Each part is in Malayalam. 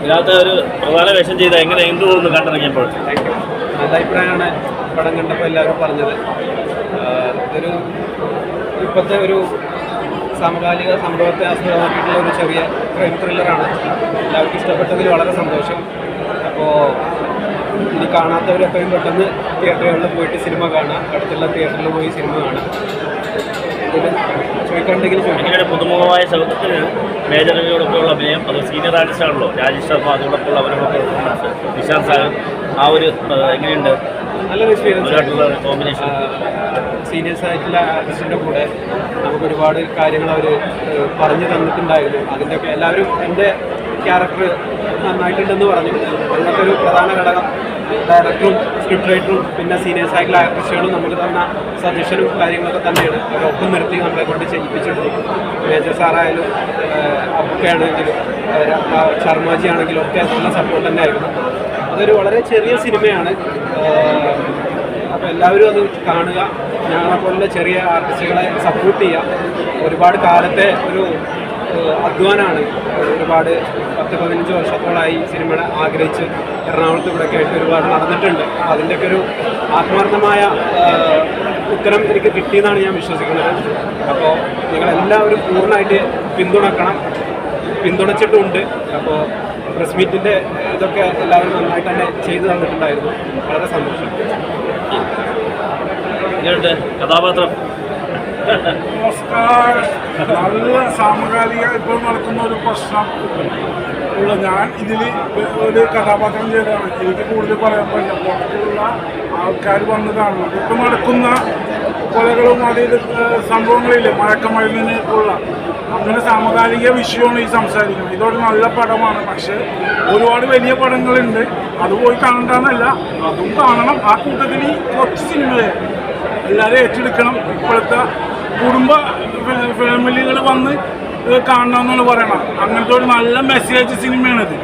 ഇതിനകത്ത് ഒരു പ്രധാന വേഷം ചെയ്ത എങ്ങനെ എന്ത് തോന്നുന്നു കണ്ടിറങ്ങിയപ്പോൾ? നല്ല അഭിപ്രായമാണ് പടം കണ്ടപ്പോൾ എല്ലാവരും പറഞ്ഞത്. ഇതൊരു ഇപ്പോഴത്തെ ഒരു സമകാലിക സംഭവത്തെ ആസ്പദമാക്കിയിട്ടുള്ള ഒരു ചെറിയ ക്രൈം ത്രില്ലറാണ്. എല്ലാവർക്കും ഇഷ്ടപ്പെട്ടതിൽ വളരെ സന്തോഷം. അപ്പോൾ ഇനി കാണാത്തവരൊക്കെ പെട്ടെന്ന് തിയേറ്ററുകളിൽ പോയിട്ട് സിനിമ കാണാം. അടുത്തുള്ള തിയേറ്ററിൽ പോയി സിനിമ കാണാം. ചോദിക്കണ്ടെങ്കിൽ ചോദിക്കാൻ പുതുമുഖമായ ശബ്ദത്തിന് മേജറിനോടൊപ്പമുള്ള അഭിനയം, അത് സീനിയർ ആർട്ടിസ്റ്റ് ആണല്ലോ, രാജേഷ് ശർമ്മ, അതോടൊപ്പമുള്ള അവരുടെ പെർഫോമൻസ്, നിശാന്ത് സാഗർ, ആ ഒരു എങ്ങനെയുണ്ട്? നല്ലൊരു എക്സ്പീരിയൻസ്. കോമ്പിനേഷൻ സീനിയേഴ്സ് ആയിട്ടുള്ള ആർട്ടിസ്റ്റിൻ്റെ കൂടെ നമുക്ക് ഒരുപാട് കാര്യങ്ങൾ അവർ പറഞ്ഞു തന്നിട്ടുണ്ടായിരുന്നു. അതിൻ്റെയൊക്കെ എല്ലാവരും എൻ്റെ ക്യാരക്ടർ നന്നായിട്ടുണ്ടെന്ന് പറഞ്ഞു. അതിനൊക്കെ ഒരു പ്രധാന ഘടകം ഡയറക്ടറും സ്ക്രിപ്റ്റ് റൈറ്ററും പിന്നെ സീനിയേഴ്സ് ആയിട്ടുള്ള ആർട്ടിസ്റ്റുകളും നമുക്ക് തന്ന സജഷനും കാര്യങ്ങളൊക്കെ തന്നെയാണ്. അവരൊപ്പം നിർത്തി നമ്മളെ കൊണ്ട് ചെയ്യിപ്പിച്ചെടുത്തു. മേജർ സാറായാലും ഒക്കെ ആണെങ്കിലും ശർമാജി ആണെങ്കിലും ഒക്കെ നല്ല സപ്പോർട്ട് തന്നെ ആയിരുന്നു. അതൊരു വളരെ ചെറിയ സിനിമയാണ്. അപ്പോൾ എല്ലാവരും അത് കാണുക. ഞങ്ങളെപ്പോലുള്ള ചെറിയ ആർട്ടിസ്റ്റുകളെ സപ്പോർട്ട് ചെയ്യുക. ഒരുപാട് കാലത്തെ ഒരു അധ്വാനമാണ്. ഒരുപാട് 10-15 വർഷത്തോളമായി സിനിമ ആഗ്രഹിച്ച് എറണാകുളത്ത് ഇവിടെയൊക്കെ ആയിട്ട് ഒരുപാട് നടന്നിട്ടുണ്ട്. അതിൻ്റെയൊക്കെ ഒരു ആത്മാർത്ഥമായ ഉത്തരം എനിക്ക് കിട്ടിയെന്നാണ് ഞാൻ വിശ്വസിക്കുന്നത്. അപ്പോൾ നിങ്ങളെല്ലാവരും പൂർണ്ണമായിട്ട് പിന്തുണച്ചിട്ടുമുണ്ട്. അപ്പോൾ പ്രസ് മീറ്റിൻ്റെ ഇതൊക്കെ എല്ലാവരും നന്നായിട്ട് തന്നെ ചെയ്തു തന്നിട്ടുണ്ടായിരുന്നു. വളരെ സന്തോഷം. കഥാപാത്രം നമസ്കാരം. നല്ല സമകാലിക ഇപ്പോൾ നടക്കുന്ന ഒരു പ്രശ്നം ഉള്ള ഞാൻ ഇതിൽ ഒരു കഥാപാത്രം ചെയ്തതാണ്. എനിക്ക് കൂടുതൽ പറയാൻ പറ്റില്ല. പുറത്തുള്ള ആൾക്കാർ വന്ന് കാണണം. ഇപ്പം നടക്കുന്ന കൊലകളും അതിൽ സംഭവങ്ങളില്ലേ, മയക്കുമരുന്നിന് ഉള്ള അങ്ങനെ സമകാലിക വിഷയമാണ് ഈ സംസാരിക്കുന്നത്. ഇതൊരു നല്ല പടമാണ്. പക്ഷേ ഒരുപാട് വലിയ പടങ്ങളുണ്ട്, അത് പോയി കാണണ്ടെന്നല്ല, അതും കാണണം. ആ കൂട്ടത്തിൽ ഈ കുറച്ച് സിനിമയെ എല്ലാവരും ഏറ്റെടുക്കണം. ഇപ്പോഴത്തെ കുടുംബ ഫാമിലികൾ വന്ന് കാണണമെന്നാണ് പറയണം. അങ്ങനത്തെ ഒരു നല്ല മെസ്സേജ് സിനിമയാണിത്.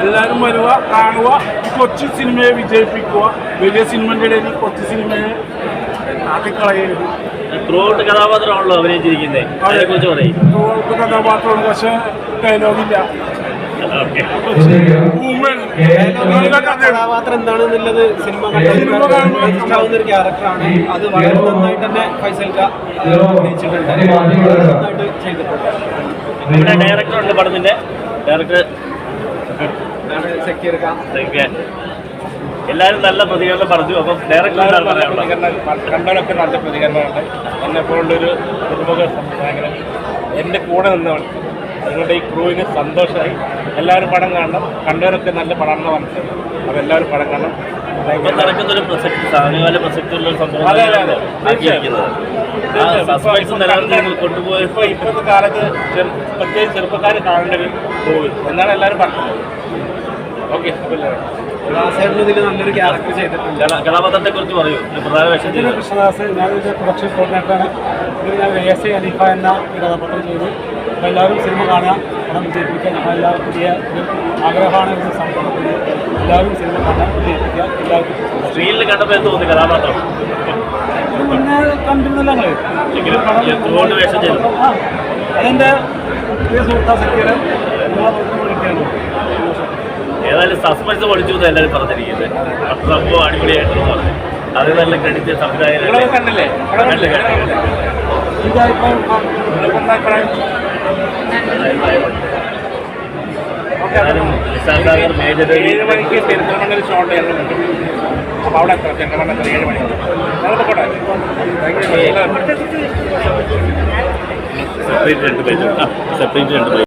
എല്ലാവരും വരിക, കാണുക, കൊച്ചു സിനിമയെ വിജയിപ്പിക്കുക. വലിയ സിനിമയുടെ ഇടയിൽ കൊച്ചു സിനിമയെ കാട്ടിക്കളയരുത്. കഥാപാത്രമാണല്ലോ അഭിനയിച്ചിരിക്കുന്നത്, അതിനെക്കുറിച്ച് പറയും. കഥാപാത്രമാണ്, പക്ഷേ ഡയലോഗില്ല. കഥാപാത്രം എന്താണെന്നുള്ളത് സിനിമ കാണുന്ന ഒരു ക്യാരക്ടറാണ്. അത് വളരെ നന്നായിട്ട് തന്നെ ഫൈസൽക്ക അഭിനയിച്ചിട്ടുണ്ട്. നന്നായിട്ട് ചെയ്തിട്ടുണ്ട്. ഇവിടെ ഡയറക്ടറുണ്ട്, പടത്തിന്റെ ഡയറക്ടർ സക്കീർ ഖാൻ. എല്ലാവരും നല്ല പ്രതികരണം പറഞ്ഞു. അപ്പം ഡയറക്ടർ കണ്ടവരൊക്കെ നല്ല പ്രതികരണമുണ്ട്. എന്നെപ്പോലുള്ളൊരു കുടുംബ സംവിധായകൻ എൻ്റെ കൂടെ നിന്നവൻ. അതുകൊണ്ട് ഈ ക്രൂവിന് സന്തോഷമായി. എല്ലാവരും പടം കാണണം. കണ്ടവരൊക്കെ നല്ല പടം മനസ്സിലായി. അപ്പോൾ എല്ലാവരും പടം കാണണം. ഇപ്പം നടക്കുന്നൊരു പ്രസക്തി, സമകാല പ്രസക്തിയുള്ളൊരു സംഭവം കൊണ്ടുപോയി. ഇപ്പോഴത്തെ കാലത്ത് പ്രത്യേകിച്ച് ചെറുപ്പക്കാർ കാണേണ്ട ഒരു മൂവി എന്നാണ് എല്ലാവരും പറഞ്ഞത്. ഓക്കെ, ഇതിൽ നല്ലൊരു ക്യാരക്ടർ ചെയ്തിട്ടുണ്ട്. കഥാപാത്രത്തെ കുറിച്ച് പറയൂ. പ്രധാന വേഷം കൃഷ്ണദാസ്, ഞാനൊരു പ്രൊഡക്ഷൻ കോർഡിനേറ്ററാണ്. ഇതിൽ ഞാൻ ASI അലീഫ എന്ന ഒരു കഥാപാത്രം ചെയ്തു. അപ്പോൾ എല്ലാവരും സിനിമ കാണുക, പണം വിജയിപ്പിക്കുക. നമ്മളെല്ലാവരും പുതിയ ഒരു ആഗ്രഹമാണ് ഒരു സംഭവത്തിൽ. എല്ലാവരും സിനിമ കാണാൻ വിജയിപ്പിക്കുക. എല്ലാവർക്കും സ്ക്രീനിൽ കണ്ടപ്പോൾ എന്ത് തോന്നി കഥാപാത്രം? പിന്നെ കണ്ടിരുന്നല്ലോ ഞങ്ങൾ വേഷം ചെയ്തു. അതെൻ്റെ പ്രിയ സുഹൃത്താ സക്കീർ കിട്ടിയാണ്. ഏതായാലും സസ്പെൻസ് പൊളിച്ചു എന്ന് എല്ലാവരും പറഞ്ഞിരിക്കുന്നത്. അപ്പോൾ സംഭവം അടിപൊളിയായിട്ടെന്ന് പറഞ്ഞു. അത് നല്ല ക്രെഡിറ്റ് സംവിധായകൻ കണ്ടില്ലേ? മേജർ 7 മണിക്ക് പെരുന്തൽമണ്ണ ഷോട്ട് ചെയ്യുന്നുണ്ട്. അപ്പോൾ അവിടെ എത്ര ചെന്നമണ്ണ 7 മണി പോട്ടെ. Separate 2 page.